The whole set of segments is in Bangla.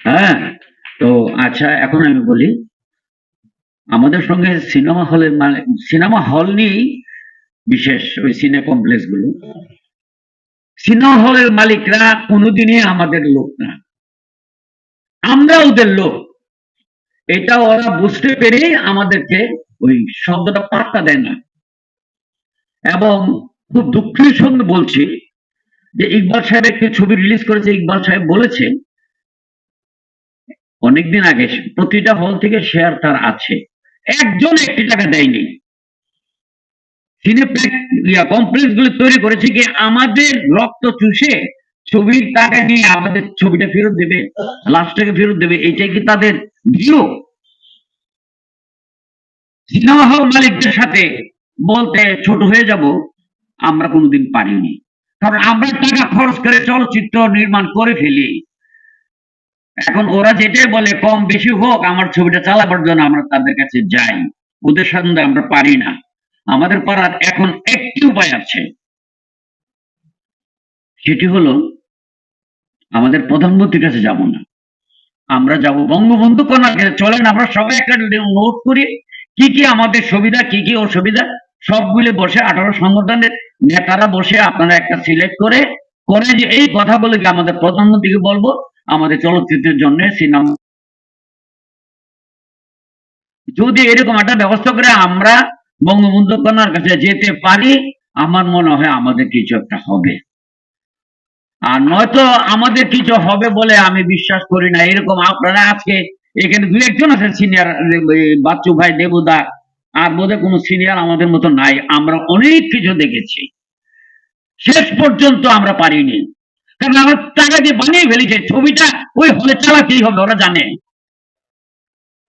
হ্যাঁ, তো আচ্ছা এখন আমি বলি আমাদের সঙ্গে সিনেমা হলের মানে সিনেমা হল নিয়েই বিশেষ ওই সিনে কমপ্লেক্স গুলো সিনেমা হলের মালিকরা কোনোদিনই আমাদের লোক না, আমরা ওদের লোক। এটা ওরা বুঝতে পেরে আমাদেরকে ওই শব্দটা পাত্তা দেয় না। এবং খুব দুঃখের সঙ্গে বলছি যে ইকবাল সাহেব একটি ছবি রিলিজ করেছে, ইকবাল সাহেব বলেছে অনেকদিন আগে প্রতিটা হল থেকে শেয়ার তার আছে, একজন একটি টাকা দেয়নি। কমপ্লেক্স গুলো তৈরি করেছে কি আমাদের রক্ত চুষে ছবির টাকা নিয়ে আমাদের ছবিটা ফেরত দেবে, লাস্টটাকে ফেরত দেবে, এটাই কি তাদের ভিউ? সিনেমা হল মালিকদের সাথে বলতে ছোট হয়ে যাব, আমরা কোনোদিন পারিনি। কারণ আমরা টাকা খরচ করে চলচ্চিত্র নির্মাণ করে ফেলি। এখন ওরা যেটাই বলে কম বেশি হোক আমার ছবিটা চালাবার জন্য আমরা তাদের কাছে যাই, ওদের সাথে আমরা পারি না। আমাদের পারার এখন একটি উপায় আছে, সেটি হলো আমাদের প্রধানমন্ত্রীর কাছে যাব না, আমরা যাব বঙ্গবন্ধু কন্যার কাছে। চলেন আমরা সবাই একটা নোট করি কি কি আমাদের সুবিধা কি কি অসুবিধা, সবগুলো বসে 18 সংগঠনের নেতারা বসে আপনারা একটা সিলেক্ট করে করে যে এই কথাগুলো আমাদের প্রধানমন্ত্রীকে বলবো আমাদের চলচ্চিত্রের জন্য সিনেমা যদি এরকম একটা ব্যবস্থা করে আমরা বঙ্গবন্ধু কন্যার কাছে যেতে পারি, আমার মনে হয় আমাদের কিছু একটা হবে। আর নয়তো আমাদের কিছু হবে বলে আমি বিশ্বাস করি না। এরকম আপনারা আজকে এখানে দু একজন আছেন সিনিয়র, বাচ্চু ভাই, দেবুদা, আর বোধহয় কোনো সিনিয়র আমাদের মতো নাই। আমরা অনেক কিছু দেখেছি, শেষ পর্যন্ত আমরা পারিনি। কারণ আমরা টাকা দিয়ে বানিয়ে ফেলেছে ছবিটা, ওই হলে চালাতেই হবে, ওরা জানে।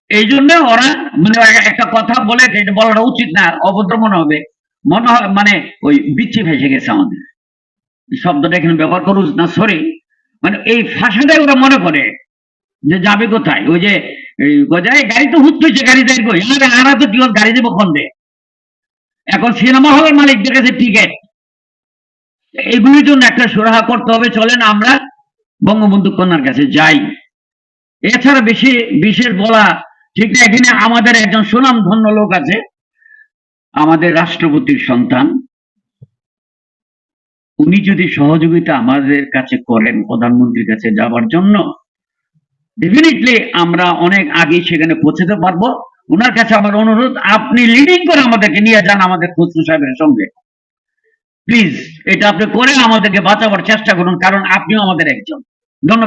এই জন্য ওরা মানে একটা কথা বলে এটা বলাটা উচিত না, অভদ্র মনে হবে, মনে হয় মানে ওই বিচ্ছি ভেসে গেছে আমাদের শব্দটা এখানে ব্যবহার করুন না, সরি। মানে এই ভাষাটাই ওরা মনে করে যে যাবে কোথায়, ওই যে গাড়ি তো হুট হয়েছে, গাড়ি যাই কই আরা তো কি গাড়ি দেবো খন্ডে। এখন সিনেমা হলের মালিকদের কাছে টিকিট, এগুলির জন্য একটা সুরাহা করতে হবে। চলেন আমরা বঙ্গবন্ধু কন্যার কাছে যাই। এছাড়া বেশি বিশেষ বলা ঠিক না। এখানে আমাদের একজন সুনাম ধন্য লোক আছে, আমাদের রাষ্ট্রপতির সন্তান, উনি যদি সহযোগিতা আমাদের কাছে করেন প্রধানমন্ত্রীর কাছে যাবার জন্য, ডেফিনেটলি আমরা অনেক আগে সেখানে পৌঁছতে পারবো। ওনার কাছে আমার অনুরোধ, আপনি লিডিং করে আমাদেরকে নিয়ে যান আমাদের খসরু সাহেবের সঙ্গে, প্লিজ এটা আপনি করে আমাদেরকে বাঁচাবার চেষ্টা করুন, কারণ আপনিও আমাদের একজন। ধন্যবাদ।